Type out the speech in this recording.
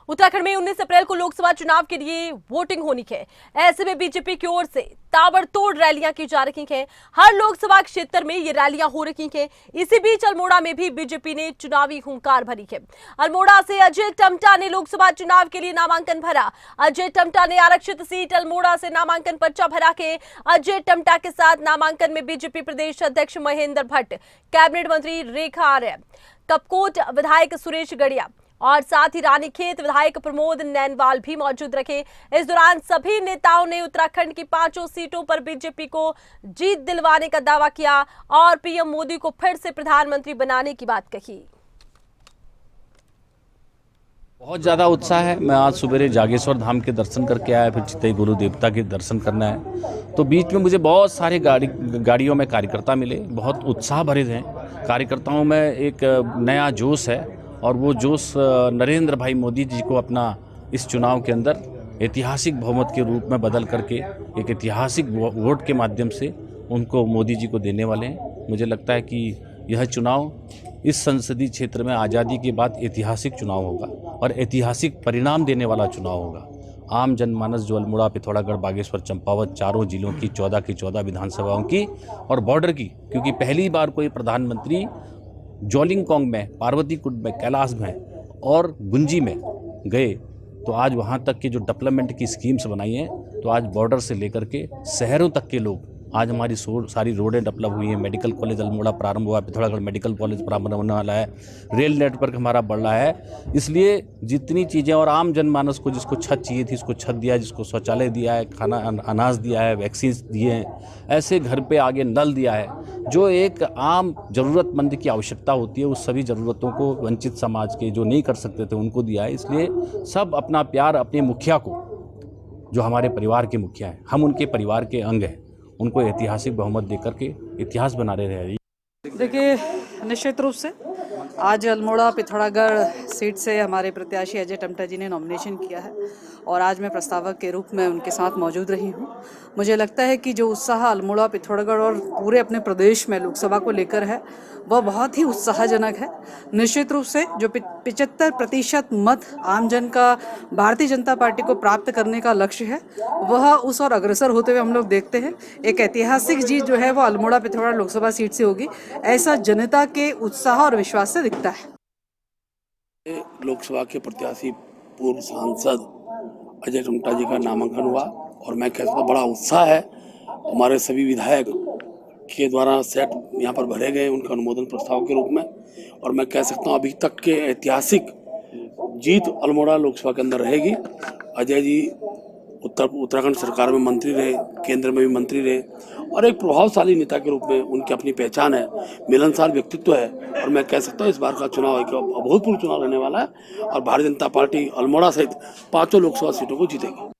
उत्तराखंड में 19 अप्रैल को लोकसभा चुनाव के लिए वोटिंग होनी है। ऐसे में बीजेपी की ओर से ताबड़तोड़ रैलियां की जा रही हैं। हर लोकसभा क्षेत्र में ये रैलियां हो रही हैं। इसी बीच अल्मोड़ा में भी बीजेपी ने चुनावी हुंकार भरी है। अल्मोड़ा से अजय टम्टा ने लोकसभा चुनाव के लिए नामांकन भरा। अजय टम्टा ने आरक्षित सीट अल्मोड़ा से नामांकन पर्चा भरा के अजय टम्टा के साथ नामांकन में बीजेपी प्रदेश अध्यक्ष महेंद्र भट्ट, कैबिनेट मंत्री रेखा आर्य, कपकोट विधायक सुरेश गड़िया और साथ ही रानीखेत विधायक प्रमोद नैनवाल भी मौजूद रखे। इस दौरान सभी नेताओं ने उत्तराखंड की 5 सीटों पर बीजेपी को जीत दिलवाने का दावा किया और पीएम मोदी को फिर से प्रधानमंत्री बनाने की बात कही। बहुत ज़्यादा उत्साह है। मैं आज सुबह जागेश्वर धाम के दर्शन करके आया, फिर चितई गुरु देवता के दर्शन करना है। तो बीच में मुझे बहुत सारे गाड़ियों में कार्यकर्ता मिले, बहुत उत्साह भरे हैं। कार्यकर्ताओं में एक नया जोश है और वो जोश नरेंद्र भाई मोदी जी को अपना इस चुनाव के अंदर ऐतिहासिक बहुमत के रूप में बदल करके एक ऐतिहासिक वोट के माध्यम से उनको मोदी जी को देने वाले हैं। मुझे लगता है कि यह चुनाव इस संसदीय क्षेत्र में आज़ादी के बाद ऐतिहासिक चुनाव होगा और ऐतिहासिक परिणाम देने वाला चुनाव होगा। आम जनमानस जो अल्मोड़ा, पिथौरागढ़, बागेश्वर, चंपावत चारों जिलों की 14 विधानसभाओं की और बॉर्डर की, क्योंकि पहली बार कोई प्रधानमंत्री जोलिंगकोंग में, पार्वती कुंड में, कैलाश में और गुंजी में गए तो आज वहाँ तक की जो डेवलपमेंट की स्कीम्स बनाई हैं, तो आज बॉर्डर से लेकर के शहरों तक के लोग, आज हमारी सारी रोडें डेवलप हुई हैं। मेडिकल कॉलेज अल्मोड़ा प्रारंभ हुआ, पिथौरागढ़ मेडिकल कॉलेज प्रारंभ होने वाला है, रेल नेटवर्क हमारा बढ़ रहा है। इसलिए जितनी चीज़ें, और आम जनमानस को जिसको छत चाहिए थी उसको छत दिया, जिसको शौचालय दिया है, खाना अनाज दिया है, वैक्सीन दिए हैं, ऐसे घर पे आगे नल दिया है। जो एक आम ज़रूरतमंद की आवश्यकता होती है, उस सभी ज़रूरतों को वंचित समाज के जो नहीं कर सकते थे उनको दिया है। इसलिए सब अपना प्यार अपने मुखिया को, जो हमारे परिवार के मुखिया हैं, हम उनके परिवार के अंग हैं, उनको ऐतिहासिक बहुमत देकर के इतिहास बना रहे हैं। देखिए, निश्चित रूप से आज अल्मोड़ा पिथौरागढ़ सीट से हमारे प्रत्याशी अजय टम्टा जी ने नॉमिनेशन किया है और आज मैं प्रस्तावक के रूप में उनके साथ मौजूद रही हूँ। मुझे लगता है कि जो उत्साह अल्मोड़ा, पिथौरागढ़ और पूरे अपने प्रदेश में लोकसभा को लेकर है वह बहुत ही उत्साहजनक है। निश्चित रूप से जो 75% मत आमजन का भारतीय जनता पार्टी को प्राप्त करने का लक्ष्य है वह उस और अग्रसर होते हुए हम लोग देखते हैं। एक ऐतिहासिक जीत जो है वो अल्मोड़ा पिथौरागढ़ लोकसभा सीट से होगी, ऐसा जनता के उत्साह और विश्वास से दिखता है। लोकसभा के प्रत्याशी पूर्व सांसद अजय टम्टा जी का नामांकन हुआ और मैं कहता हूँ बड़ा उत्साह है। हमारे सभी विधायक के द्वारा सेट यहाँ पर भरे गए उनके अनुमोदन प्रस्ताव के रूप में, और मैं कह सकता हूँ अभी तक के ऐतिहासिक जीत अल्मोड़ा लोकसभा के अंदर रहेगी। अजय जी उत्तराखंड सरकार में मंत्री रहे, केंद्र में भी मंत्री रहे और एक प्रभावशाली नेता के रूप में उनकी अपनी पहचान है, मिलनसार व्यक्तित्व है। और मैं कह सकता हूँ इस बार का चुनाव एक अभूतपूर्व चुनाव रहने वाला है और भारतीय जनता पार्टी अल्मोड़ा सहित 5 लोकसभा सीटों को जीतेगी।